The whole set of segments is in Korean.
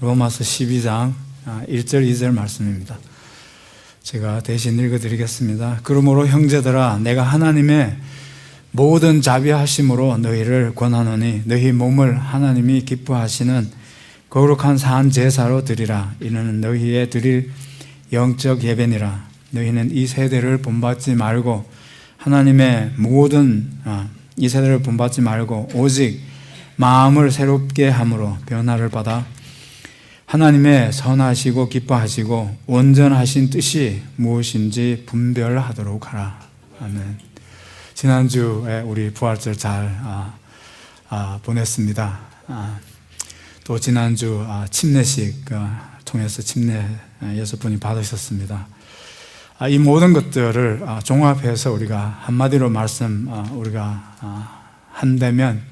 로마서 12장 1절 2절 말씀입니다. 제가 대신 읽어드리겠습니다. 그러므로 형제들아, 내가 하나님의 모든 자비하심으로 너희를 권하노니 너희 몸을 하나님이 기뻐하시는 거룩한 산 제사로 드리라. 이는 너희의 드릴 영적 예배니라. 너희는 이 세대를 본받지 말고 하나님의 모든 이 세대를 본받지 말고 오직 마음을 새롭게 함으로 변화를 받아 하나님의 선하시고 기뻐하시고 온전하신 뜻이 무엇인지 분별하도록 하라. 아멘. 지난주에 우리 부활절 잘 보냈습니다. 또 지난주 침례식 통해서 침례 6분이 받으셨습니다. 이 모든 것들을 종합해서 우리가 한마디로 우리가 한다면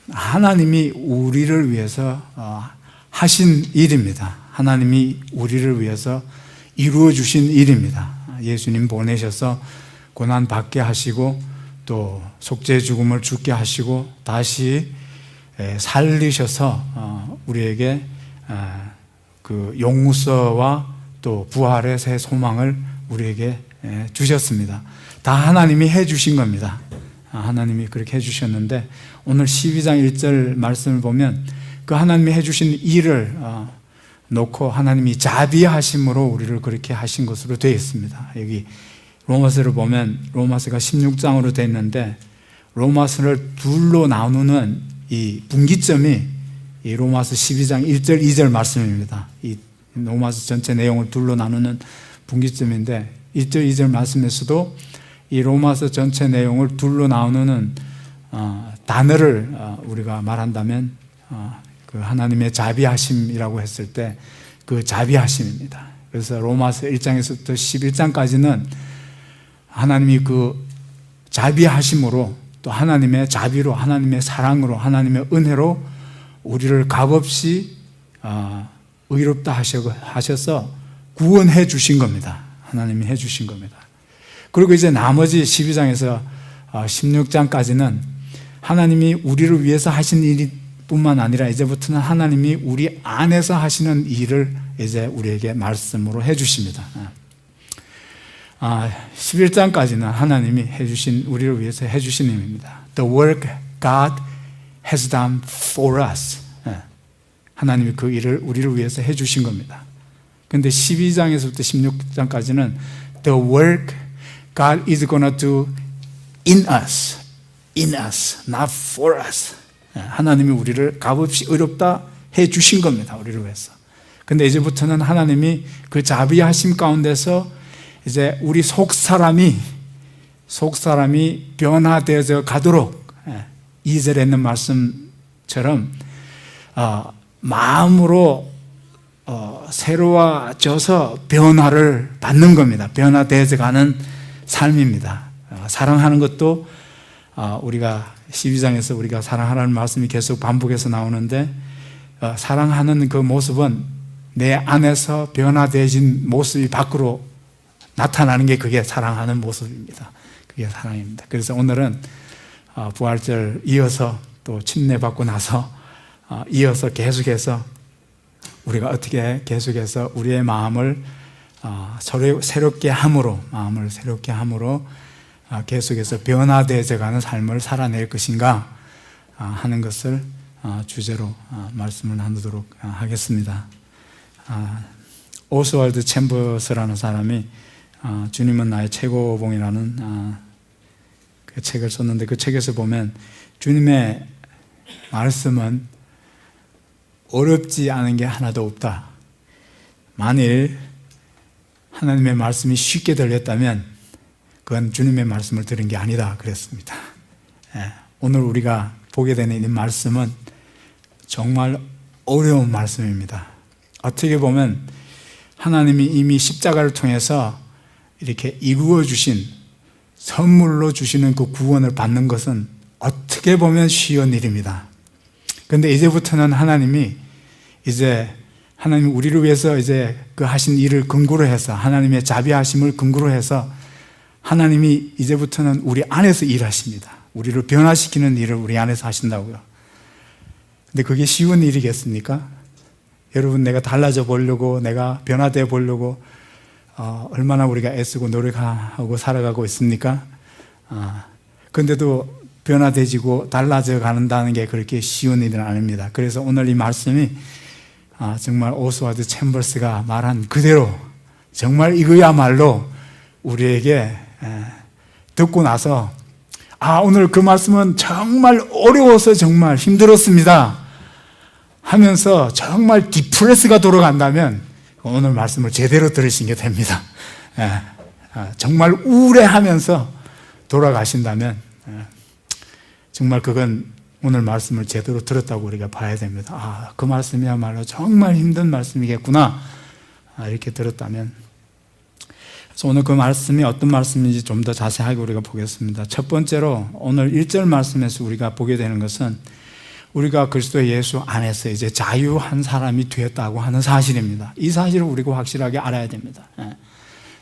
하나님이 우리를 위해서 하신 일입니다. 하나님이 우리를 위해서 이루어 주신 일입니다. 예수님 보내셔서 고난 받게 하시고 또 속죄 죽음을 죽게 하시고 다시 살리셔서 우리에게 그 용서와 또 부활의 새 소망을 우리에게 주셨습니다. 다 하나님이 해주신 겁니다. 하나님이 그렇게 해주셨는데 오늘 12장 1절 말씀을 보면 그 하나님이 해주신 일을 놓고 하나님이 자비하심으로 우리를 그렇게 하신 것으로 되어 있습니다. 여기 로마서를 보면 로마서가 16장으로 되어 있는데 로마서를 둘로 나누는 이 분기점이 이 로마서 12장 1절 2절 말씀입니다. 이 로마서 전체 내용을 둘로 나누는 분기점인데 1절 2절 말씀에서도 이 로마서 전체 내용을 둘로 나누는 단어를 우리가 말한다면 그 하나님의 자비하심이라고 했을 때 그 자비하심입니다. 그래서 로마서 1장에서부터 11장까지는 하나님이 그 자비하심으로 또 하나님의 자비로 하나님의 사랑으로 하나님의 은혜로 우리를 값없이 의롭다 하셔서 구원해 주신 겁니다. 하나님이 해 주신 겁니다. 그리고 이제 나머지 12장에서 16장까지는 하나님이 우리를 위해서 하신 일뿐만 아니라 이제부터는 하나님이 우리 안에서 하시는 일을 이제 우리에게 말씀으로 해 주십니다. 11장까지는 하나님이 해주신 우리를 위해서 해주신 일입니다. The work God has done for us. 하나님이 그 일을 우리를 위해서 해주신 겁니다. 그런데 12장에서부터 16장까지는 The work God is gonna do in us, not for us. 하나님이 우리를 값없이 의롭다 해주신 겁니다. 우리를 위해서. 그런데 이제부터는 하나님이 그 자비하심 가운데서 이제 우리 속사람이 변화되어져 가도록 2절에 있는 말씀처럼 마음으로 새로워져서 변화를 받는 겁니다. 변화되어져 가는 삶입니다. 사랑하는 것도 우리가 12장에서 우리가 사랑하라는 말씀이 계속 반복해서 나오는데 사랑하는 그 모습은 내 안에서 변화되어진 모습이 밖으로 나타나는 게 그게 사랑하는 모습입니다. 그게 사랑입니다. 그래서 오늘은 부활절 이어서 또 침례 받고 나서 이어서 계속해서 우리가 어떻게 계속해서 우리의 마음을 새롭게 함으로 계속해서 변화되어져 가는 삶을 살아낼 것인가 하는 것을 주제로 말씀을 나누도록 하겠습니다. 오스왈드 챔버스라는 사람이 주님은 나의 최고봉이라는 그 책을 썼는데 그 책에서 보면 주님의 말씀은 어렵지 않은 게 하나도 없다. 만일 하나님의 말씀이 쉽게 들렸다면 그건 주님의 말씀을 들은 게 아니다 그랬습니다. 오늘 우리가 보게 되는 이 말씀은 정말 어려운 말씀입니다. 어떻게 보면 하나님이 이미 십자가를 통해서 이렇게 이루어 주신 선물로 주시는 그 구원을 받는 것은 어떻게 보면 쉬운 일입니다. 그런데 이제부터는 하나님이 우리를 위해서 이제 그 하신 일을 근거로 해서 하나님의 자비하심을 근거로 해서 하나님이 이제부터는 우리 안에서 일하십니다. 우리를 변화시키는 일을 우리 안에서 하신다고요. 근데 그게 쉬운 일이겠습니까? 여러분, 내가 달라져 보려고, 내가 변화되어 보려고 얼마나 우리가 애쓰고 노력하고 살아가고 있습니까? 근데도 변화되지고 달라져 가는다는 게 그렇게 쉬운 일은 아닙니다. 그래서 오늘 이 말씀이 정말 오스와드 챔버스가 말한 그대로 정말 이거야말로 우리에게 듣고 나서 오늘 그 말씀은 정말 어려워서 정말 힘들었습니다 하면서 정말 디프레스가 돌아간다면 오늘 말씀을 제대로 들으신 게 됩니다. 정말 우울해하면서 돌아가신다면 정말 그건 오늘 말씀을 제대로 들었다고 우리가 봐야 됩니다. 그 말씀이야말로 정말 힘든 말씀이겠구나 이렇게 들었다면. 그래서 오늘 그 말씀이 어떤 말씀인지 좀 더 자세하게 우리가 보겠습니다. 첫 번째로 오늘 1절 말씀에서 우리가 보게 되는 것은 우리가 그리스도 예수 안에서 이제 자유한 사람이 되었다고 하는 사실입니다. 이 사실을 우리가 확실하게 알아야 됩니다.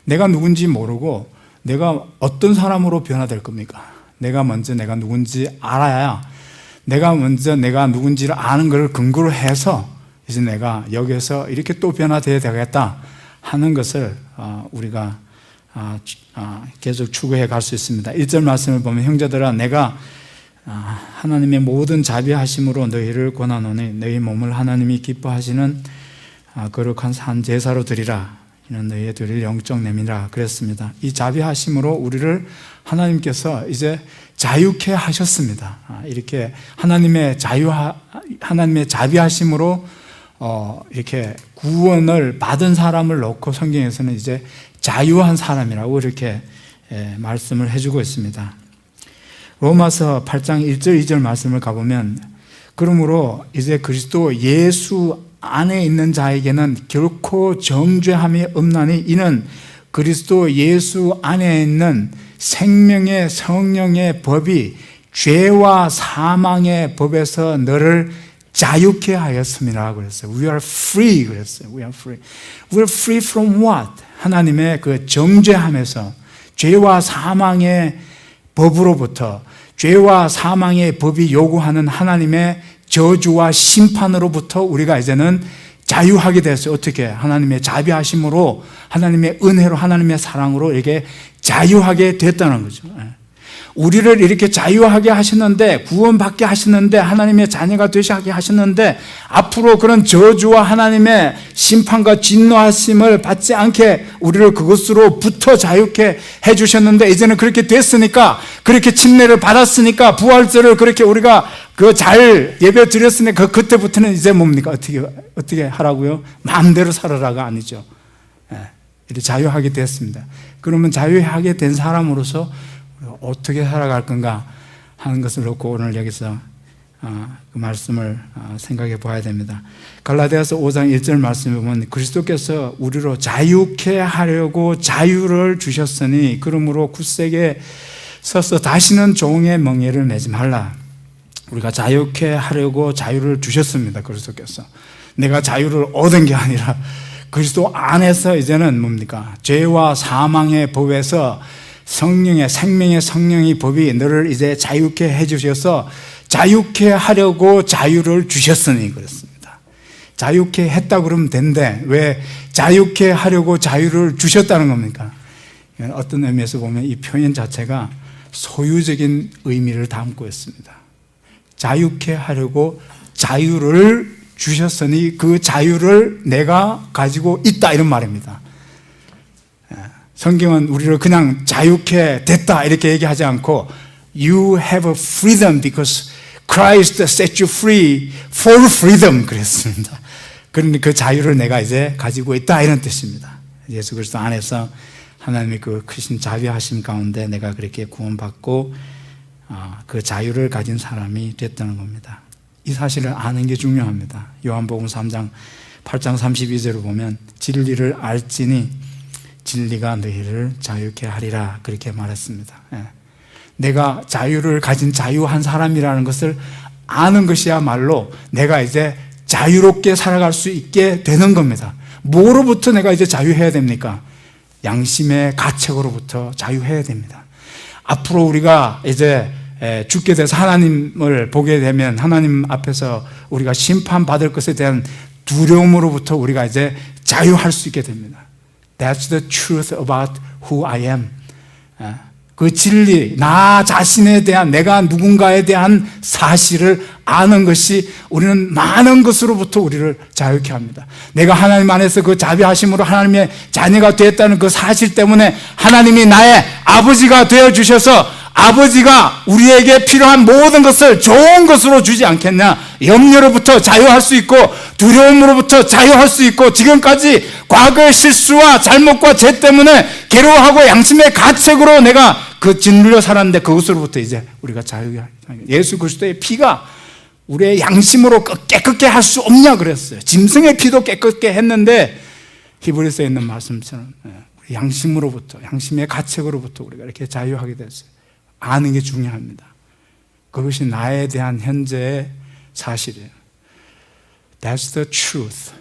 내가 누군지 모르고 내가 어떤 사람으로 변화될 겁니까? 내가 먼저 내가 누군지 알아야 내가 먼저 내가 누군지를 아는 것을 근거로 해서 이제 내가 여기서 이렇게 또 변화되어야 되겠다 하는 것을 우리가 계속 추구해 갈 수 있습니다. 1절 말씀을 보면 형제들아 내가 하나님의 모든 자비하심으로 너희를 권하노니 너희 몸을 하나님이 기뻐하시는 거룩한 산 제사로 드리라. 이는 너희의 드릴 영적 내미라 그랬습니다. 이 자비하심으로 우리를 하나님께서 이제 자유케 하셨습니다. 이렇게 하나님의 자비하심으로 이렇게 구원을 받은 사람을 놓고 성경에서는 이제 자유한 사람이라고 이렇게 말씀을 해주고 있습니다. 로마서 8장 1절 2절 말씀을 가보면 그러므로 이제 그리스도 예수 안에 있는 자에게는 결코 정죄함이 없나니 이는 그리스도 예수 안에 있는 생명의 성령의 법이 죄와 사망의 법에서 너를 자유케 하였습니다 그랬어요. We are free 그랬어요. We are free. We are free from what? 하나님의 그 정죄함에서 죄와 사망의 법으로부터 죄와 사망의 법이 요구하는 하나님의 저주와 심판으로부터 우리가 이제는 자유하게 됐어요. 어떻게? 하나님의 자비하심으로 하나님의 은혜로 하나님의 사랑으로 이렇게 자유하게 됐다는 거죠. 우리를 이렇게 자유하게 하셨는데 구원받게 하셨는데 하나님의 자녀가 되시게 하셨는데 앞으로 그런 저주와 하나님의 심판과 진노하심을 받지 않게 우리를 그것으로부터 자유케 해주셨는데 이제는 그렇게 됐으니까 그렇게 침례를 받았으니까 부활절을 그렇게 우리가 그 잘 예배 드렸으니까 그때부터는 이제 뭡니까? 어떻게 하라고요? 마음대로 살아라가 아니죠. 이렇게 자유하게 됐습니다. 그러면 자유하게 된 사람으로서 어떻게 살아갈 건가 하는 것을 놓고 오늘 여기서 그 말씀을 생각해 봐야 됩니다. 갈라디아서 5장 1절 말씀에 보면 그리스도께서 우리로 자유케 하려고 자유를 주셨으니 그러므로 굳세게 서서 다시는 종의 멍에를 매지 말라. 우리가 자유케 하려고 자유를 주셨습니다. 그리스도께서 내가 자유를 얻은 게 아니라 그리스도 안에서 이제는 뭡니까? 죄와 사망의 법에서 성령의 생명의 성령의 법이 너를 이제 자유케 해주셔서 자유케 하려고 자유를 주셨으니 그렇습니다. 자유케 했다 그러면 된대. 왜 자유케 하려고 자유를 주셨다는 겁니까? 어떤 의미에서 보면 이 표현 자체가 소유적인 의미를 담고 있습니다. 자유케 하려고 자유를 주셨으니 그 자유를 내가 가지고 있다 이런 말입니다. 성경은 우리를 그냥 자유케 됐다 이렇게 얘기하지 않고 You have a freedom because Christ set you free for freedom 그랬습니다. 그러니 그 자유를 내가 이제 가지고 있다 이런 뜻입니다. 예수 그리스도 안에서 하나님의 그 크신 자비하심 가운데 내가 그렇게 구원받고 그 자유를 가진 사람이 됐다는 겁니다. 이 사실을 아는 게 중요합니다. 요한복음 3장 8장 32절을 보면 진리를 알지니 진리가 너희를 자유케 하리라 그렇게 말했습니다. 내가 자유를 가진 자유한 사람이라는 것을 아는 것이야말로 내가 이제 자유롭게 살아갈 수 있게 되는 겁니다. 뭐로부터 내가 이제 자유해야 됩니까? 양심의 가책으로부터 자유해야 됩니다. 앞으로 우리가 이제 죽게 돼서 하나님을 보게 되면 하나님 앞에서 우리가 심판받을 것에 대한 두려움으로부터 우리가 이제 자유할 수 있게 됩니다. That's the truth about who I am. 그 진리, 나 자신에 대한, 내가 누군가에 대한 사실을 아는 것이 우리는 많은 것으로부터 우리를 자유케 합니다. 내가 하나님 안에서 그 자비하심으로 하나님의 자녀가 되었다는 그 사실 때문에 하나님이 나의 아버지가 되어주셔서 아버지가 우리에게 필요한 모든 것을 좋은 것으로 주지 않겠냐. 염려로부터 자유할 수 있고 두려움으로부터 자유할 수 있고 지금까지 과거의 실수와 잘못과 죄 때문에 괴로워하고 양심의 가책으로 내가 그 짓눌려 살았는데 그것으로부터 이제 우리가 자유하게. 예수 그리스도의 피가 우리의 양심으로 깨끗게 할 수 없냐 그랬어요. 짐승의 피도 깨끗게 했는데 히브리서에 있는 말씀처럼 양심으로부터, 양심의 가책으로부터 우리가 이렇게 자유하게 됐어요. 아는 게 중요합니다. 그것이 나에 대한 현재의 사실이에요. That's the truth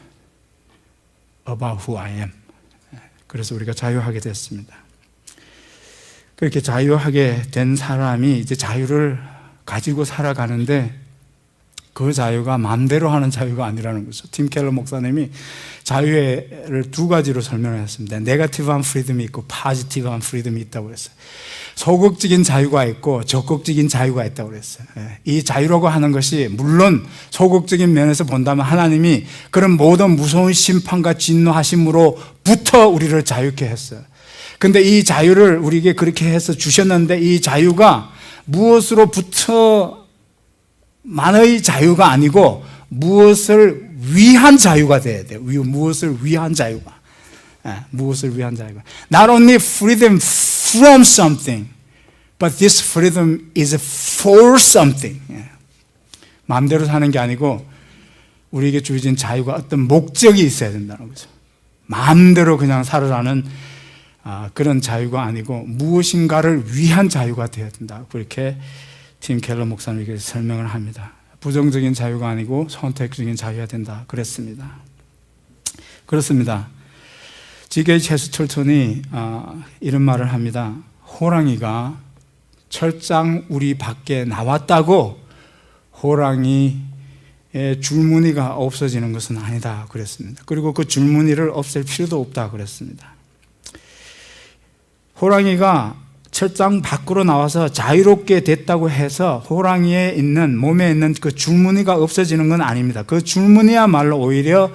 about who I am. 그래서 우리가 자유하게 됐습니다. 그렇게 자유하게 된 사람이 이제 자유를 가지고 살아가는데 그 자유가 마음대로 하는 자유가 아니라는 거죠. 팀 켈러 목사님이 자유를 두 가지로 설명을 했습니다. 네거티브한 프리덤이 있고 포지티브한 프리덤이 있다고 그랬어요. 소극적인 자유가 있고 적극적인 자유가 있다고 그랬어요. 이 자유라고 하는 것이 물론 소극적인 면에서 본다면 하나님이 그런 모든 무서운 심판과 진노하심으로부터 우리를 자유케 했어요. 근데 이 자유를 우리에게 그렇게 해서 주셨는데 이 자유가 무엇으로부터 만의 자유가 아니고 무엇을 위한 자유가 돼야 돼요. 무엇을 위한 자유가. 무엇을 위한 자유가. Not only freedom from something, but this freedom is for something. 마음대로 사는 게 아니고 우리에게 주어진 자유가 어떤 목적이 있어야 된다는 거죠. 마음대로 그냥 살으라는 그런 자유가 아니고 무엇인가를 위한 자유가 되어야 된다. 그렇게 팀 켈러 목사님에게 설명을 합니다. 부정적인 자유가 아니고 선택적인 자유가 된다. 그랬습니다. 그렇습니다. G.K. 체스터턴이 이런 말을 합니다. 호랑이가 철장 우리 밖에 나왔다고 호랑이의 줄무늬가 없어지는 것은 아니다. 그랬습니다. 그리고 그 줄무늬를 없앨 필요도 없다. 그랬습니다. 호랑이가 철장 밖으로 나와서 자유롭게 됐다고 해서 호랑이에 있는 몸에 있는 그 줄무늬가 없어지는 건 아닙니다. 그 줄무늬야말로 오히려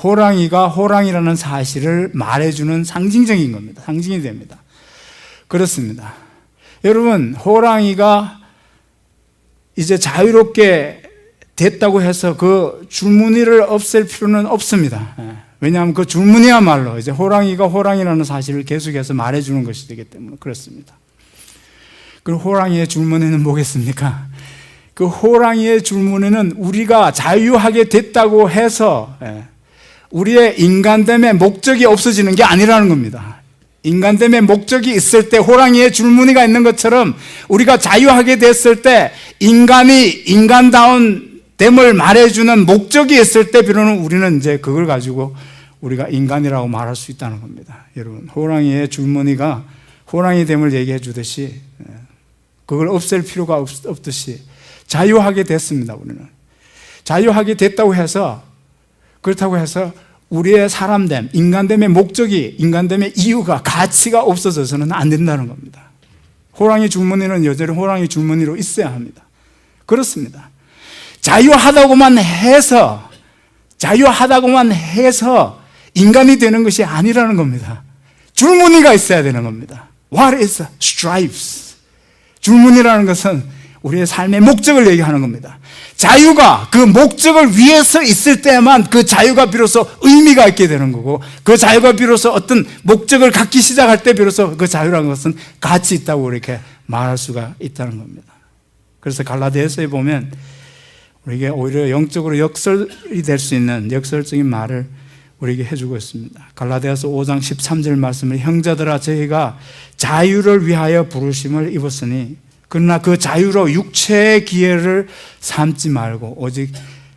호랑이가 호랑이라는 사실을 말해주는 상징적인 겁니다. 상징이 됩니다. 그렇습니다. 여러분, 호랑이가 이제 자유롭게 됐다고 해서 그 줄무늬를 없앨 필요는 없습니다. 왜냐하면 그 줄무늬야말로 이제 호랑이가 호랑이라는 사실을 계속해서 말해주는 것이 되기 때문에 그렇습니다. 그리고 호랑이의 줄무늬는 뭐겠습니까? 그 호랑이의 줄무늬는 우리가 자유하게 됐다고 해서 우리의 인간됨의 목적이 없어지는 게 아니라는 겁니다. 인간됨의 목적이 있을 때 호랑이의 줄무늬가 있는 것처럼 우리가 자유하게 됐을 때 인간이 인간다운 됨을 말해주는 목적이 있을 때 비로는 우리는 이제 그걸 가지고 우리가 인간이라고 말할 수 있다는 겁니다. 여러분, 호랑이의 줄무늬가 호랑이됨을 얘기해 주듯이 그걸 없앨 필요가 없듯이 자유하게 됐습니다. 우리는 자유하게 됐다고 해서 그렇다고 해서 우리의 사람됨, 인간됨의 목적이, 인간됨의 이유가, 가치가 없어져서는 안 된다는 겁니다. 호랑이 줄무늬는 여전히 호랑이 줄무늬로 있어야 합니다. 그렇습니다. 자유하다고만 해서 인간이 되는 것이 아니라는 겁니다. 줄무늬가 있어야 되는 겁니다. What is stripes? 줄무늬라는 것은 우리의 삶의 목적을 얘기하는 겁니다. 자유가 그 목적을 위해서 있을 때만 그 자유가 비로소 의미가 있게 되는 거고 그 자유가 비로소 어떤 목적을 갖기 시작할 때 비로소 그 자유라는 것은 가치 있다고 이렇게 말할 수가 있다는 겁니다. 그래서 갈라디아서에 보면 우리에게 오히려 영적으로 역설이 될 수 있는 역설적인 말을 우리에게 해주고 있습니다. 갈라디아서 5장 13절 말씀을 형제들아 저희가 자유를 위하여 부르심을 입었으니 그러나 그 자유로 육체의 기회를 삼지 말고 오직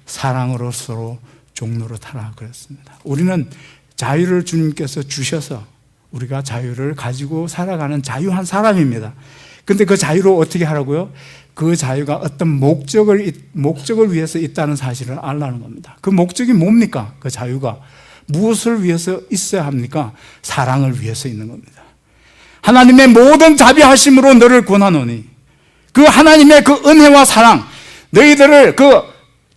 사랑으로 서로 종로로 타라 그랬습니다. 우리는 자유를 주님께서 주셔서 우리가 자유를 가지고 살아가는 자유한 사람입니다. 근데 그 자유로 어떻게 하라고요? 그 자유가 어떤 목적을 위해서 있다는 사실을 알라는 겁니다. 그 목적이 뭡니까? 그 자유가 무엇을 위해서 있어야 합니까? 사랑을 위해서 있는 겁니다. 하나님의 모든 자비하심으로 너를 구원하노니, 그 하나님의 그 은혜와 사랑, 너희들을 그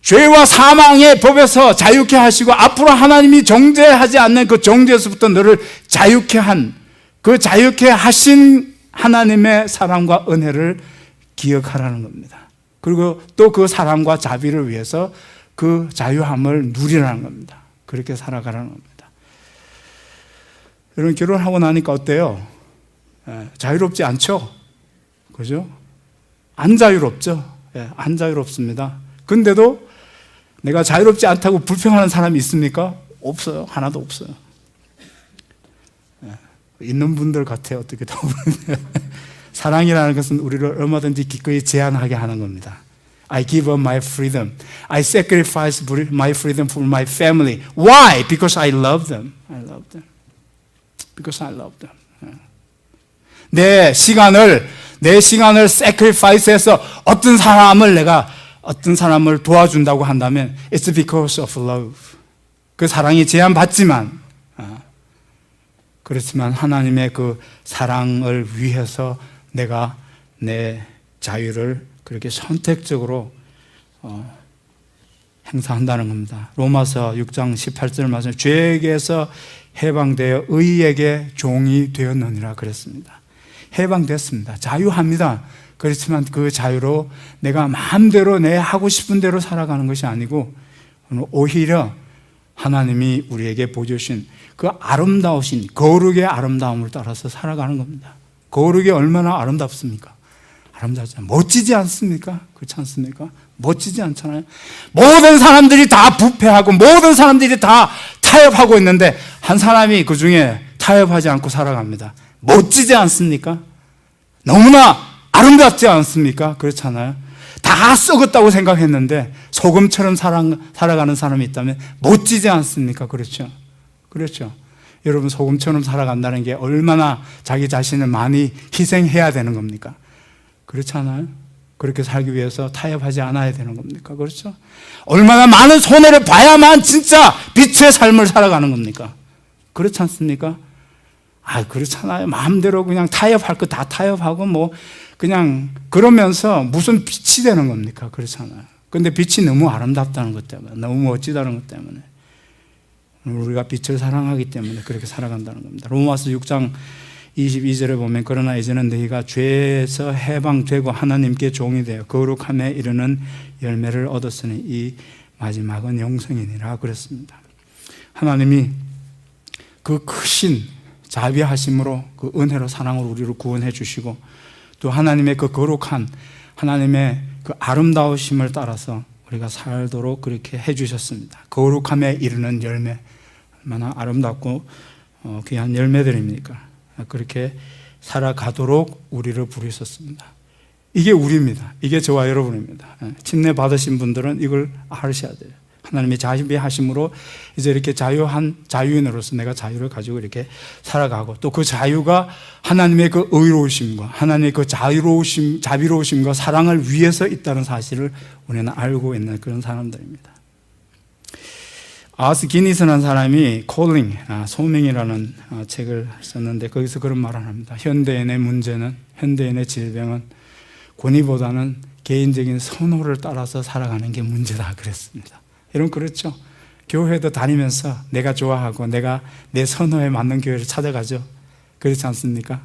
죄와 사망의 법에서 자유케 하시고 앞으로 하나님이 정죄하지 않는 그 정죄에서부터 너를 자유케 한, 그 자유케 하신 하나님의 사랑과 은혜를 기억하라는 겁니다. 그리고 또 그 사랑과 자비를 위해서 그 자유함을 누리라는 겁니다. 그렇게 살아가라는 겁니다. 여러분, 결혼하고 나니까 어때요? 자유롭지 않죠? 그죠? 안 자유롭죠? 안 자유롭습니다. 근데도 내가 자유롭지 않다고 불평하는 사람이 있습니까? 없어요. 하나도 없어요. 있는 분들 같아요. 어떻게 더 사랑이라는 것은 우리를 얼마든지 기꺼이 제한하게 하는 겁니다. I give up my freedom. I sacrifice my freedom for my family. Why? Because I love them. I love them. Because I love them. 내 시간을 sacrifice해서 어떤 사람을 도와준다고 한다면 it's because of love. 그 사랑이 제한받지만, 그렇지만 하나님의 그 사랑을 위해서 내가 내 자유를 그렇게 선택적으로 행사한다는 겁니다. 로마서 6장 18절 말씀, 죄에게서 해방되어 의에게 종이 되었느니라 그랬습니다. 해방됐습니다. 자유합니다. 그렇지만 그 자유로 내가 마음대로 내 하고 싶은 대로 살아가는 것이 아니고 오히려 하나님이 우리에게 보여주신 그 아름다우신 거룩의 아름다움을 따라서 살아가는 겁니다. 거룩이 얼마나 아름답습니까? 아름답잖아요. 멋지지 않습니까? 그렇지 않습니까? 멋지지 않잖아요. 모든 사람들이 다 부패하고 모든 사람들이 다 타협하고 있는데 한 사람이 그 중에 타협하지 않고 살아갑니다. 멋지지 않습니까? 너무나 아름답지 않습니까? 그렇잖아요. 다 썩었다고 생각했는데 소금처럼 살아가는 사람이 있다면 멋지지 않습니까? 그렇죠? 그렇죠. 여러분, 소금처럼 살아간다는 게 얼마나 자기 자신을 많이 희생해야 되는 겁니까? 그렇지 않아요? 그렇게 살기 위해서 타협하지 않아야 되는 겁니까? 그렇죠? 얼마나 많은 손해를 봐야만 진짜 빛의 삶을 살아가는 겁니까? 그렇지 않습니까? 그렇잖아요. 마음대로 그냥 타협할 거 다 타협하고 그냥 그러면서 무슨 빛이 되는 겁니까? 그렇잖아요. 근데 빛이 너무 아름답다는 것 때문에, 너무 멋지다는 것 때문에, 우리가 빛을 사랑하기 때문에 그렇게 살아간다는 겁니다. 로마서 6장 22절에 보면, 그러나 이제는 너희가 죄에서 해방되고 하나님께 종이 되어 거룩함에 이르는 열매를 얻었으니 이 마지막은 영생이니라 그랬습니다. 하나님이 그 크신 자비하심으로 그 은혜로 사랑으로 우리를 구원해 주시고, 또 하나님의 그 거룩한 하나님의 그 아름다우심을 따라서 우리가 살도록 그렇게 해 주셨습니다. 거룩함에 이르는 열매, 얼마나 아름답고 귀한 열매들입니까? 그렇게 살아가도록 우리를 부르셨습니다. 이게 우리입니다. 이게 저와 여러분입니다. 침례 받으신 분들은 이걸 아셔야 돼요. 하나님의 자비하심으로 이제 이렇게 자유인으로서 내가 자유를 가지고 이렇게 살아가고, 또 그 자유가 하나님의 그 의로우심과 하나님의 그 자비로우심과 사랑을 위해서 있다는 사실을 우리는 알고 있는 그런 사람들입니다. 아스 기니스라는 사람이 콜링, 소명이라는 책을 썼는데 거기서 그런 말을 합니다. 현대인의 문제는, 현대인의 질병은 권위보다는 개인적인 선호를 따라서 살아가는 게 문제다 그랬습니다. 여러분, 그렇죠? 교회도 다니면서 내가 좋아하고 내가 내 선호에 맞는 교회를 찾아가죠. 그렇지 않습니까?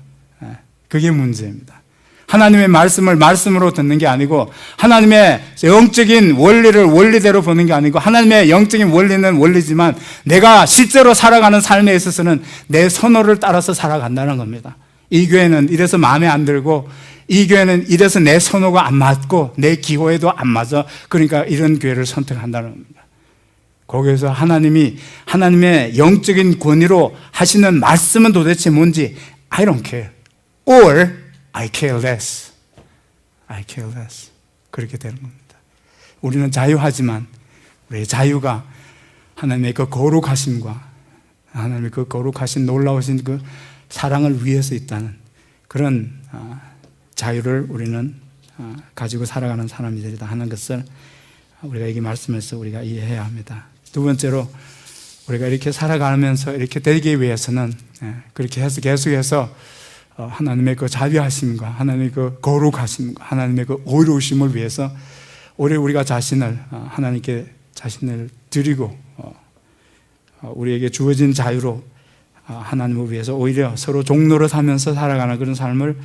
그게 문제입니다. 하나님의 말씀을 말씀으로 듣는 게 아니고, 하나님의 영적인 원리를 원리대로 보는 게 아니고, 하나님의 영적인 원리는 원리지만 내가 실제로 살아가는 삶에 있어서는 내 선호를 따라서 살아간다는 겁니다. 이 교회는 이래서 마음에 안 들고, 이 교회는 이래서 내 선호가 안 맞고 내 기호에도 안 맞아, 그러니까 이런 교회를 선택한다는 겁니다. 거기에서 하나님의 영적인 권위로 하시는 말씀은 도대체 뭔지 I don't care or I care less. I care less. 그렇게 되는 겁니다. 우리는 자유하지만 우리의 자유가 하나님의 그 거룩하심과 하나님의 그 거룩하신 놀라우신 그 사랑을 위해서 있다는 그런 자유를 우리는 가지고 살아가는 사람들이다 하는 것을 우리가 이 말씀에서 우리가 이해해야 합니다. 두 번째로 우리가 이렇게 살아가면서 이렇게 되기 위해서는 그렇게 해서 계속해서 하나님의 그 자비하심과 하나님의 그 거룩하심과 하나님의 그 의로우심을 위해서 오히려 우리가 자신을 하나님께 자신을 드리고 우리에게 주어진 자유로 하나님을 위해서 오히려 서로 종로를 사면서 살아가는 그런 삶을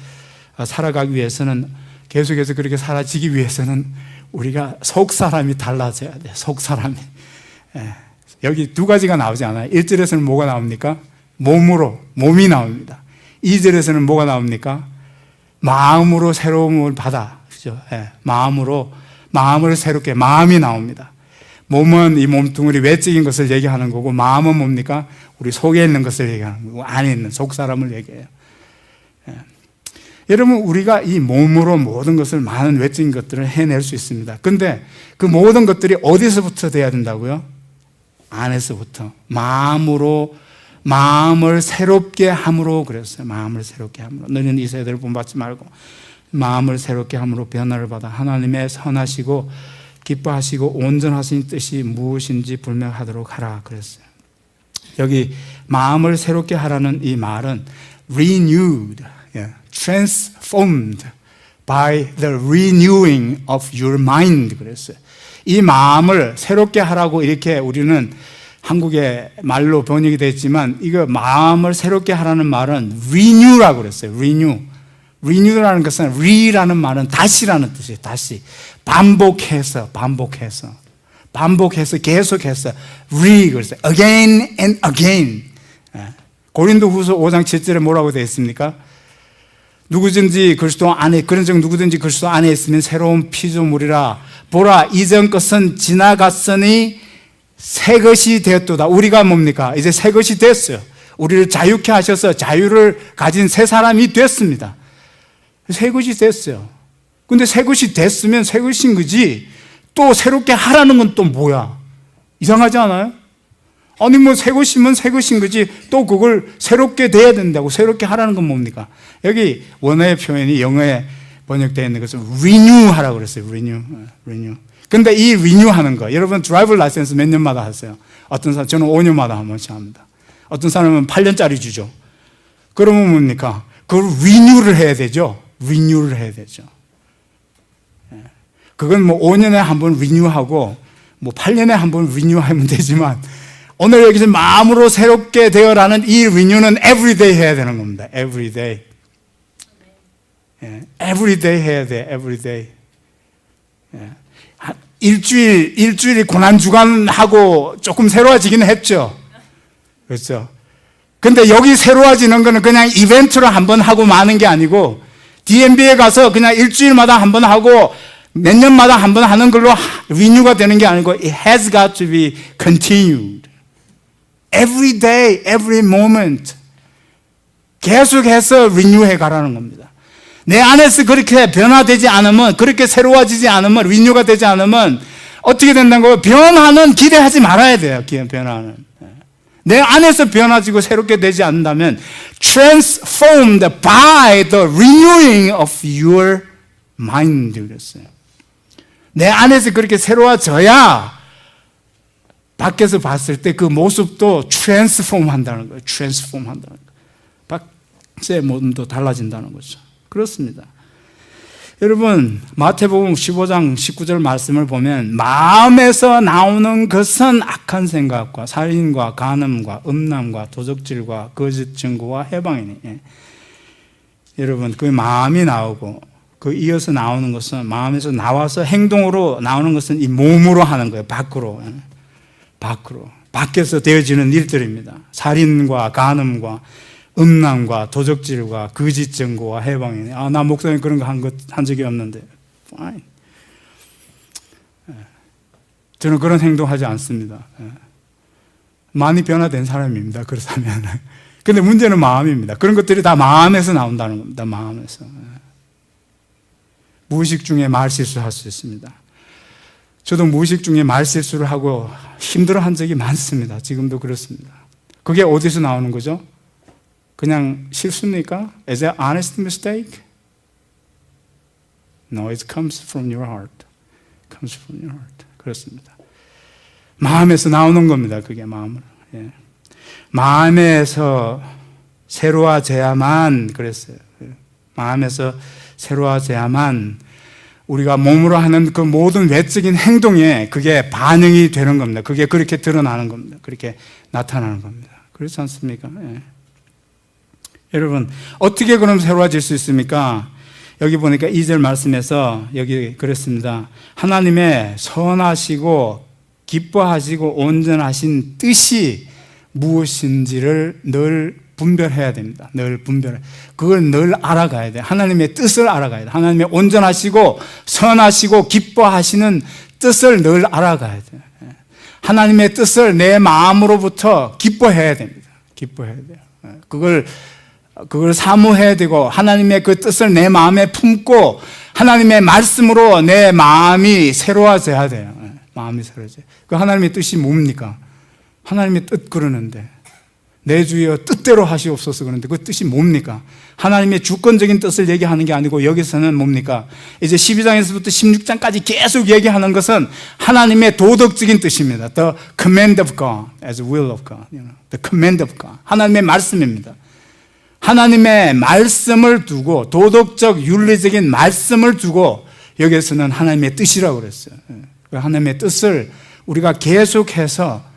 살아가기 위해서는 계속해서 그렇게 살아지기 위해서는 우리가 속 사람이 달라져야 돼요. 속 사람이. 여기 두 가지가 나오지 않아요. 1절에서는 뭐가 나옵니까? 몸이 나옵니다. 2절에서는 뭐가 나옵니까? 마음으로 새로움을 받아. 그죠? 마음을 새롭게, 마음이 나옵니다. 몸은 이 몸뚱아리 외적인 것을 얘기하는 거고, 마음은 뭡니까? 우리 속에 있는 것을 얘기하는 거고, 안에 있는 속 사람을 얘기해요. 여러분, 우리가 이 몸으로 모든 것을, 많은 외적인 것들을 해낼 수 있습니다. 근데 그 모든 것들이 어디서부터 돼야 된다고요? 안에서부터. 마음을 새롭게 함으로 그랬어요. 마음을 새롭게 함으로. 너희는 이 세대를 본받지 말고 마음을 새롭게 함으로 변화를 받아 하나님의 선하시고 기뻐하시고 온전하신 뜻이 무엇인지 불명하도록 하라 그랬어요. 여기 마음을 새롭게 하라는 이 말은 renewed, transformed by the renewing of your mind 그랬어요. 이 마음을 새롭게 하라고 이렇게 우리는 한국의 말로 번역이 됐지만 이거 마음을 새롭게 하라는 말은 renew라고 그랬어요. renew라는 것은 re라는 말은 다시라는 뜻이에요. 다시 반복해서 계속해서 그랬어요. again and again. 고린도후서 5장 7절에 뭐라고 되어 있습니까? 누구든지 그리스도 안에 있으면 새로운 피조물이라. 보라, 이전 것은 지나갔으니 새 것이 되었도다. 우리가 뭡니까? 이제 새 것이 됐어요. 우리를 자유케 하셔서 자유를 가진 새 사람이 됐습니다. 새 것이 됐어요. 근데 새 것이 됐으면 새 것인 거지, 또 새롭게 하라는 건 또 뭐야? 이상하지 않아요? 아니 뭐 새 것이면 새 것인 거지, 또 그걸 새롭게 돼야 된다고. 새롭게 하라는 건 뭡니까? 여기 원어의 표현이 영어에 번역되어 있는 것은 renew 하라고 그랬어요. renew. 근데 이 renew 하는 거, 여러분 드라이버 라이센스 몇 년마다 하세요? 어떤 사람, 저는 5년마다 한 번씩 합니다. 어떤 사람은 8년짜리 주죠. 그러면 뭡니까? 그걸 renew를 해야 되죠. 그건 뭐 5년에 한 번 renew하고 뭐 8년에 한 번 renew하면 되지만, 오늘 여기서 마음으로 새롭게 되어라는 이 renew는 everyday 해야 되는 겁니다. everyday 해야 돼. everyday. 일주일이 고난주간하고 조금 새로워지긴 했죠. 그렇죠. 근데 여기 새로워지는 거는 그냥 이벤트로 한번 하고 마는 게 아니고, DMB에 가서 그냥 일주일마다 한번 하고 몇 년마다 한번 하는 걸로 리뉴가 되는 게 아니고, it has got to be continued. Every day, every moment. 계속해서 리뉴해 가라는 겁니다. 내 안에서 그렇게 변화되지 않으면, 그렇게 새로워지지 않으면, 리뉴가 되지 않으면 어떻게 된다는 거예요? 변화는 기대하지 말아야 돼요. 변화는. 내 안에서 변화지고 새롭게 되지 않는다면, transformed by the renewing of your mind 그랬어요. 내 안에서 그렇게 새로워져야 밖에서 봤을 때 그 모습도 transform 한다는 거예요. 밖의 모습도 달라진다는 거죠. 그렇습니다. 여러분, 마태복음 15장 19절 말씀을 보면, 마음에서 나오는 것은 악한 생각과 살인과 간음과 음란과 도적질과 거짓 증거와 해방이니. 여러분, 그 마음이 나오고 그 이어서 나오는 것은, 마음에서 나와서 행동으로 나오는 것은 이 몸으로 하는 거예요. 밖에서 되어지는 일들입니다. 살인과 간음과 음란과 도적질과 거짓 증거와 해방이네. 나 목사님 그런 거 한 적이 없는데. Fine. 저는 그런 행동하지 않습니다. 많이 변화된 사람입니다. 그렇다면. 근데 문제는 마음입니다. 그런 것들이 다 마음에서 나온다는 겁니다. 마음에서. 무의식 중에 말실수할 수 있습니다. 저도 무의식 중에 말실수를 하고 힘들어한 적이 많습니다. 지금도 그렇습니다. 그게 어디서 나오는 거죠? 그냥 실수입니까? Is that honest mistake? No, it comes from your heart. It comes from your heart. 그렇습니다. 마음에서 나오는 겁니다. 그게 마음으로. 예. 마음에서 새로워져야만 그랬어요. 마음에서 새로워져야만 우리가 몸으로 하는 그 모든 외적인 행동에 그게 반응이 되는 겁니다. 그게 그렇게 드러나는 겁니다. 그렇게 나타나는 겁니다. 그렇지 않습니까? 예. 여러분, 어떻게 그럼 새로워질 수 있습니까? 여기 보니까 2절 말씀에서 여기 그랬습니다. 하나님의 선하시고 기뻐하시고 온전하신 뜻이 무엇인지를 늘 분별해야 됩니다. 늘 분별해. 그걸 늘 알아가야 돼요. 하나님의 뜻을 알아가야 돼요. 하나님의 온전하시고 선하시고 기뻐하시는 뜻을 늘 알아가야 돼요. 하나님의 뜻을 내 마음으로부터 기뻐해야 됩니다. 기뻐해야 돼요. 그걸 사모해야 되고 하나님의 그 뜻을 내 마음에 품고 하나님의 말씀으로 내 마음이 새로워져야 돼요. 마음이 새로워져요. 그 하나님의 뜻이 뭡니까? 하나님의 뜻 그러는데 내 주여 뜻대로 하시옵소서 그러는데 그 뜻이 뭡니까? 하나님의 주권적인 뜻을 얘기하는 게 아니고 여기서는 뭡니까? 이제 12장에서부터 16장까지 계속 얘기하는 것은 하나님의 도덕적인 뜻입니다. The command of God as will of God. The command of God. 하나님의 말씀입니다. 하나님의 말씀을 두고 도덕적 윤리적인 말씀을 두고 여기서는 하나님의 뜻이라고 그랬어요. 하나님의 뜻을 우리가 계속해서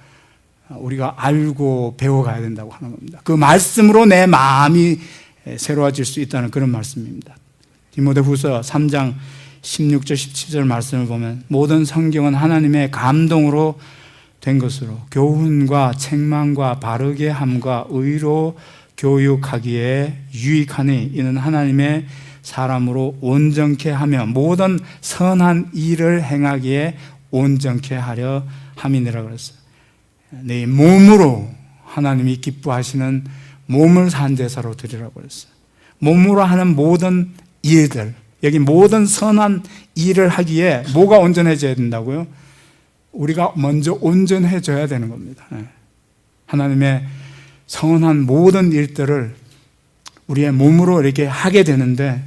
우리가 알고 배워가야 된다고 하는 겁니다. 그 말씀으로 내 마음이 새로워질 수 있다는 그런 말씀입니다. 디모데후서 3장 16절 17절 말씀을 보면 모든 성경은 하나님의 감동으로 된 것으로 교훈과 책망과 바르게 함과 의로 교육하기에 유익하니 이는 하나님의 사람으로 온전케 하며 모든 선한 일을 행하기에 온전케 하려 함이니라 그랬어요. 내 몸으로 하나님이 기뻐하시는 몸을 산제사로 드리라고 했어요. 몸으로 하는 모든 일들, 여기 모든 선한 일을 하기에 뭐가 온전해져야 된다고요? 우리가 먼저 온전해져야 되는 겁니다. 하나님의 선한 모든 일들을 우리의 몸으로 이렇게 하게 되는데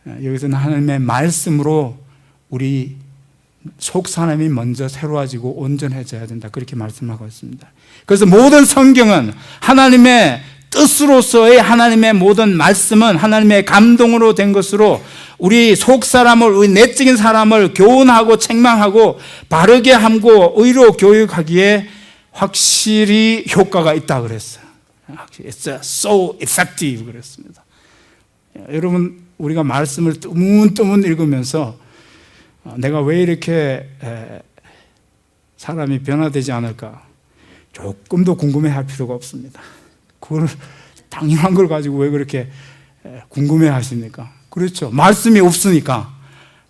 여기서는 하나님의 말씀으로 우리 속 사람이 먼저 새로워지고 온전해져야 된다. 그렇게 말씀하고 있습니다. 그래서 모든 성경은 하나님의 뜻으로서의 하나님의 모든 말씀은 하나님의 감동으로 된 것으로 우리 속 사람을, 우리 내적인 사람을 교훈하고 책망하고 바르게 함고 의로 교육하기에 확실히 효과가 있다 그랬어요. It's so effective 그랬습니다. 여러분, 우리가 말씀을 뜨문뜨문 읽으면서 내가 왜 이렇게 사람이 변화되지 않을까 조금도 궁금해할 필요가 없습니다. 그걸 당연한 걸 가지고 왜 그렇게 궁금해하십니까? 그렇죠. 말씀이 없으니까.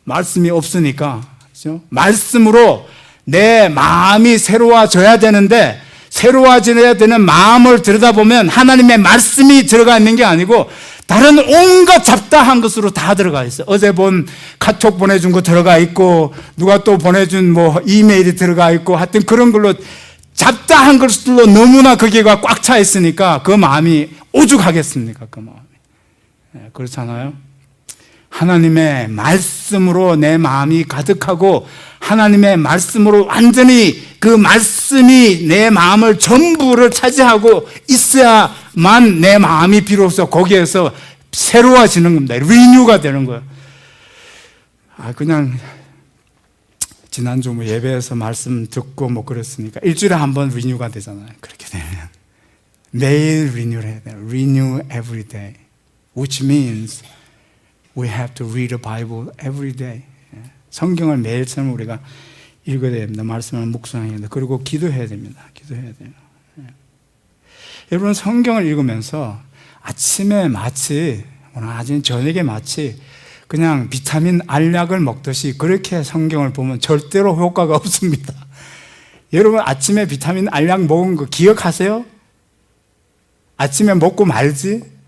그렇죠? 말씀으로 내 마음이 새로워져야 되는데 새로워져야 되는 마음을 들여다보면 하나님의 말씀이 들어가 있는 게 아니고 다른 온갖 잡다한 것으로 다 들어가 있어요. 어제 본 카톡 보내준 거 들어가 있고 누가 또 보내준 뭐 이메일이 들어가 있고 하여튼 그런 걸로 잡다한 것들로 너무나 거기가 꽉 차 있으니까 그 마음이 오죽하겠습니까? 그 마음이. 그렇잖아요. 하나님의 말씀으로 내 마음이 가득하고 하나님의 말씀으로 완전히 그 말씀이 내 마음을 전부를 차지하고 있어야만 내 마음이 비로소 거기에서 새로워지는 겁니다. 리뉴가 되는 거예요. 그냥 지난주 뭐 예배에서 말씀 듣고 뭐 그랬으니까 일주일에 한 번 리뉴가 되잖아요. 그렇게 되면 매일 리뉴를 해야 돼요. Renew every day, which means we have to read the Bible every day. 성경을 매일처럼 우리가 읽어야 됩니다. 말씀을 묵상해야 됩니다. 그리고 기도해야 됩니다. 기도해야 돼요. 여러분, 성경을 읽으면서 아침에 마치 오늘 아침 저녁에 마치 그냥 비타민 알약을 먹듯이 그렇게 성경을 보면 절대로 효과가 없습니다. 여러분, 아침에 비타민 알약 먹은 거 기억하세요? 아침에 먹고 말지?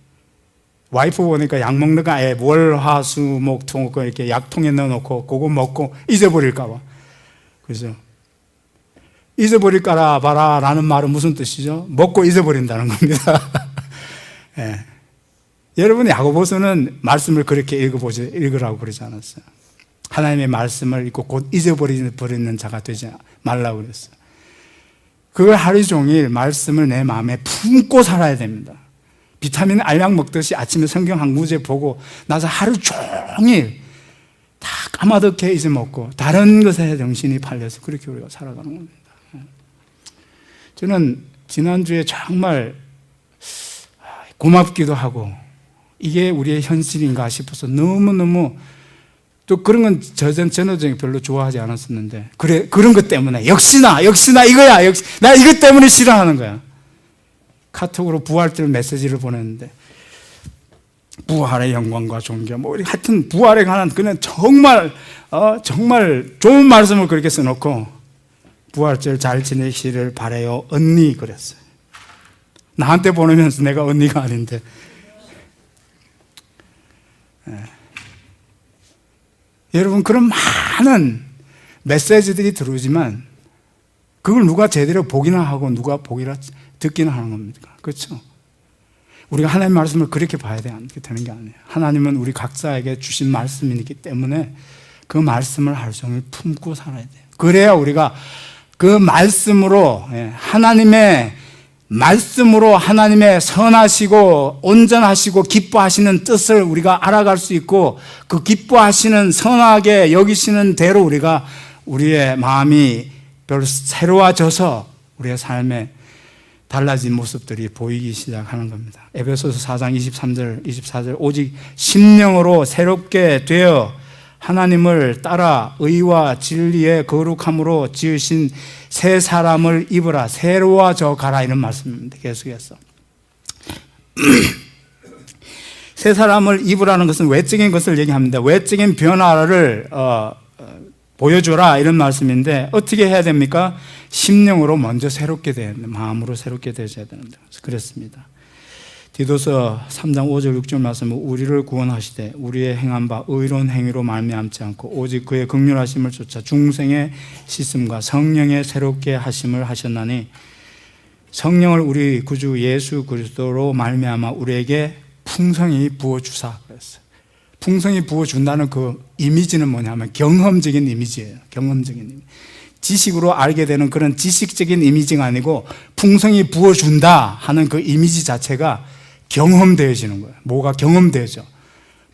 와이프 보니까 약 먹는 거 월, 화, 수, 목, 통 이렇게 약통에 넣어놓고 그거 먹고 잊어버릴까봐. 그죠? 잊어버릴까라 봐라 라는 말은 무슨 뜻이죠? 먹고 잊어버린다는 겁니다. 예. 여러분, 야고보서는 말씀을 그렇게 읽으라고 그러지 않았어요. 하나님의 말씀을 읽고 곧 잊어버리는 자가 되지 말라고 그랬어요. 그걸 하루 종일 말씀을 내 마음에 품고 살아야 됩니다. 비타민 알약 먹듯이 아침에 성경 한 구절 보고 나서 하루 종일 다 까마득해 잊어먹고 다른 것에 정신이 팔려서 그렇게 우리가 살아가는 겁니다. 저는 지난주에 정말 고맙기도 하고 이게 우리의 현실인가 싶어서 너무너무, 또 그런 건 저는 별로 좋아하지 않았었는데, 그런 것 때문에 역시나 이거야, 나 이것 때문에 싫어하는 거야. 카톡으로 부활 때 메시지를 보냈는데 부활의 영광과 존귀, 하여튼 부활에 관한 그냥 정말 좋은 말씀을 그렇게 써놓고 부활절 잘 지내시기를 바라요 언니 그랬어요. 나한테 보내면서 내가 언니가 아닌데. 여러분, 그런 많은 메시지들이 들어오지만 그걸 누가 제대로 보기나 하고 누가 보기나 듣기나 하는 겁니까? 그렇죠? 우리가 하나님의 말씀을 그렇게 봐야 되는 게 아니에요. 하나님은 우리 각자에게 주신 말씀이기 때문에 그 말씀을 하루 종일 품고 살아야 돼요. 그래야 우리가 그 말씀으로, 하나님의 말씀으로 하나님의 선하시고 온전하시고 기뻐하시는 뜻을 우리가 알아갈 수 있고, 그 기뻐하시는 선하게 여기시는 대로 우리가 우리의 마음이 별로 새로워져서 우리의 삶에 달라진 모습들이 보이기 시작하는 겁니다. 에베소서 4장 23절 24절 오직 심령으로 새롭게 되어 하나님을 따라 의와 진리의 거룩함으로 지으신 새 사람을 입으라. 새로워져 가라, 이런 말씀입니다. 계속해서 새 사람을 입으라는 것은 외적인 것을 얘기합니다. 외적인 변화를 보여줘라, 이런 말씀인데 어떻게 해야 됩니까? 심령으로 먼저 새롭게 돼야 됩니다. 마음으로 새롭게 되셔야 되는데, 그렇습니다. 디도서 3장 5절 6절 말씀은 우리를 구원하시되 우리의 행한 바 의로운 행위로 말미암지 않고 오직 그의 긍휼하심을 쫓아 중생의 씻음과 성령의 새롭게 하심을 하셨나니, 성령을 우리 구주 예수 그리스도로 말미암아 우리에게 풍성히 부어주사 그랬어요. 풍성히 부어준다는 그 이미지는 뭐냐면 경험적인 이미지예요. 경험적인 이미지. 지식으로 알게 되는 그런 지식적인 이미지가 아니고 풍성히 부어준다 하는 그 이미지 자체가 경험되어지는 거예요. 뭐가 경험되어져.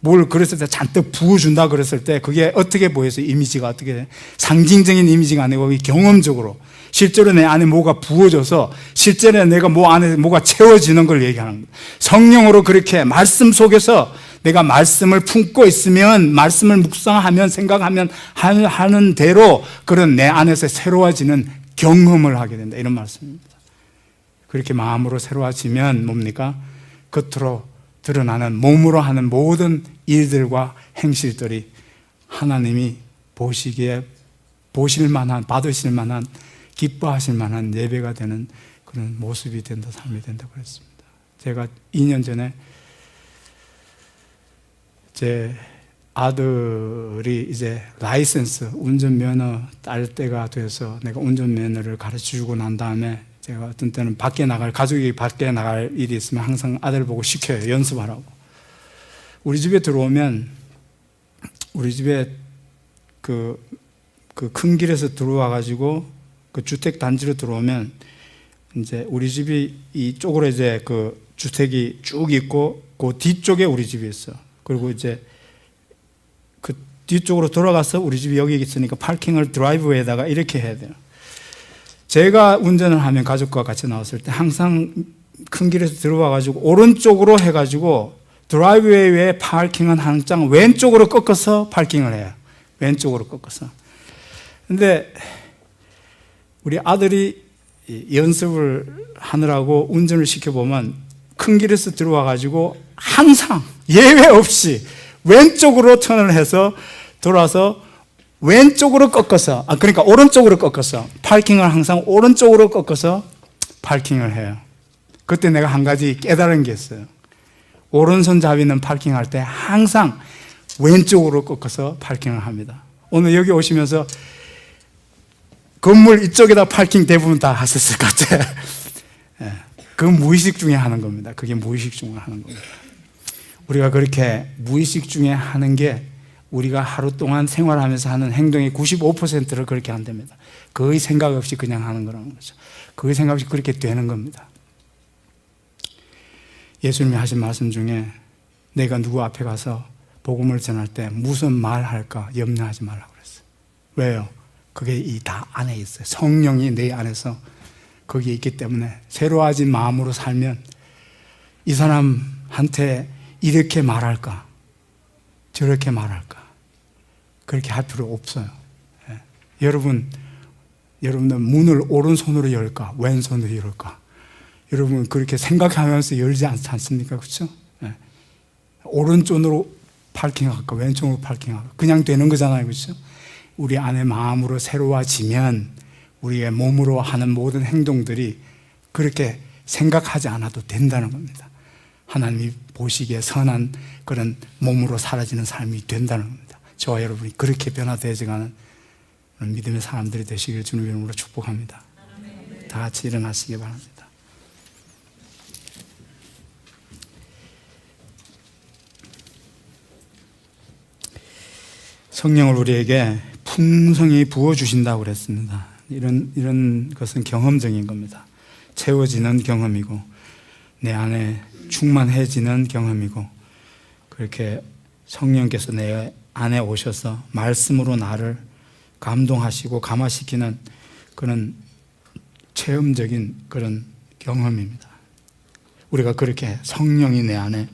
뭘 그랬을 때 잔뜩 부어준다 그랬을 때 그게 어떻게 보여서 이미지가 어떻게 돼? 상징적인 이미지가 아니고 경험적으로 실제로 내 안에 뭐가 부어져서 실제로 내가 뭐 안에 뭐가 채워지는 걸 얘기하는 거예요. 성령으로 그렇게 말씀 속에서 내가 말씀을 품고 있으면, 말씀을 묵상하면, 생각하면 하는 대로 그런 내 안에서 새로워지는 경험을 하게 된다, 이런 말씀입니다. 그렇게 마음으로 새로워지면 뭡니까? 겉으로 드러나는 몸으로 하는 모든 일들과 행실들이 하나님이 보시기에 보실 만한, 받으실 만한, 기뻐하실 만한 예배가 되는 그런 모습이 된다, 삶이 된다고 그랬습니다. 제가 2년 전에 제 아들이 이제 라이센스, 운전면허 딸 때가 돼서 내가 운전면허를 가르쳐주고 난 다음에 제가 어떤 때는 가족이 밖에 나갈 일이 있으면 항상 아들 보고 시켜요. 연습하라고. 우리 집에 들어오면, 우리 집에 그 큰 길에서 들어와가지고 그 주택 단지로 들어오면 이제 우리 집이 이쪽으로 이제 그 주택이 쭉 있고 그 뒤쪽에 우리 집이 있어. 그리고 이제 그 뒤쪽으로 돌아가서 우리 집이 여기 있으니까 파킹을 드라이브웨이에다가 이렇게 해야 돼요. 제가 운전을 하면 가족과 같이 나왔을 때 항상 큰 길에서 들어와가지고 오른쪽으로 해가지고 드라이브웨이에 파킹은 항상 왼쪽으로 꺾어서 파킹을 해요. 왼쪽으로 꺾어서. 근데 우리 아들이 연습을 하느라고 운전을 시켜보면 큰 길에서 들어와가지고 항상 예외 없이 왼쪽으로 턴을 해서 돌아서 왼쪽으로 꺾어서, 그러니까 오른쪽으로 꺾어서 파킹을 항상 오른쪽으로 꺾어서 파킹을 해요. 그때 내가 한 가지 깨달은 게 있어요. 오른손잡이는 파킹할 때 항상 왼쪽으로 꺾어서 파킹을 합니다. 오늘 여기 오시면서 건물 이쪽에다 파킹 대부분 다 하셨을 것 같아요. 그 무의식 중에 하는 겁니다. 그게 무의식 중에 하는 겁니다. 우리가 그렇게 무의식 중에 하는 게 우리가 하루 동안 생활하면서 하는 행동의 95%를 그렇게 한답니다. 거의 생각 없이 그냥 하는 거라는 거죠. 거의 생각 없이 그렇게 되는 겁니다. 예수님이 하신 말씀 중에 내가 누구 앞에 가서 복음을 전할 때 무슨 말 할까 염려하지 말라고 그랬어요. 왜요? 그게 이 다 안에 있어요. 성령이 내 안에서 거기에 있기 때문에 새로워진 마음으로 살면 이 사람한테 이렇게 말할까 저렇게 말할까 그렇게 할 필요 없어요. 예. 여러분은 문을 오른손으로 열까 왼손으로 열까 여러분 그렇게 생각하면서 열지 않지 않습니까? 그렇죠? 예. 오른쪽으로 파킹할까 왼쪽으로 파킹할까 그냥 되는 거잖아요. 그렇죠? 우리 안에 마음으로 새로워지면 우리의 몸으로 하는 모든 행동들이 그렇게 생각하지 않아도 된다는 겁니다. 하나님이 보시기에 선한 그런 몸으로 사라지는 삶이 된다는 겁니다. 저와 여러분이 그렇게 변화되어가는 믿음의 사람들이 되시길 주님의 이름으로 축복합니다. 다 같이 일어나시기 바랍니다. 성령을 우리에게 풍성히 부어주신다고 그랬습니다. 이런 것은 경험적인 겁니다. 채워지는 경험이고 내 안에 충만해지는 경험이고 그렇게 성령께서 내 안에 오셔서 말씀으로 나를 감동하시고 감화시키는 그런 체험적인 그런 경험입니다. 우리가 그렇게 성령이 내 안에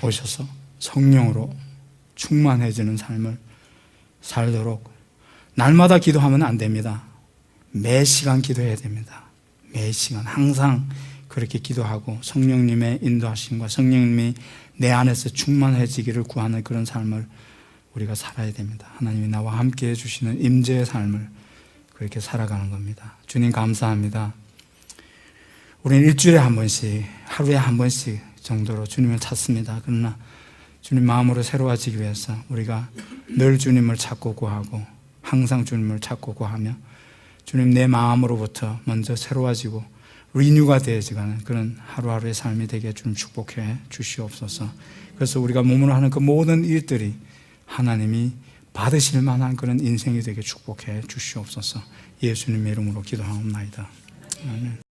오셔서 성령으로 충만해지는 삶을 살도록 날마다 기도하면 안 됩니다. 매 시간 기도해야 됩니다. 매 시간 항상 그렇게 기도하고 성령님의 인도하심과 성령님이 내 안에서 충만해지기를 구하는 그런 삶을 우리가 살아야 됩니다. 하나님이 나와 함께 해주시는 임재의 삶을 그렇게 살아가는 겁니다. 주님 감사합니다. 우리는 일주일에 한 번씩 하루에 한 번씩 정도로 주님을 찾습니다. 그러나 주님 마음으로 새로워지기 위해서 우리가 늘 주님을 찾고 구하고 항상 주님을 찾고 구하며 주님 내 마음으로부터 먼저 새로워지고 리뉴가 되어지는 그런 하루하루의 삶이 되게 주님 축복해 주시옵소서. 그래서 우리가 몸으로 하는 그 모든 일들이 하나님이 받으실 만한 그런 인생이 되게 축복해 주시옵소서. 예수님의 이름으로 기도하옵나이다. 아멘.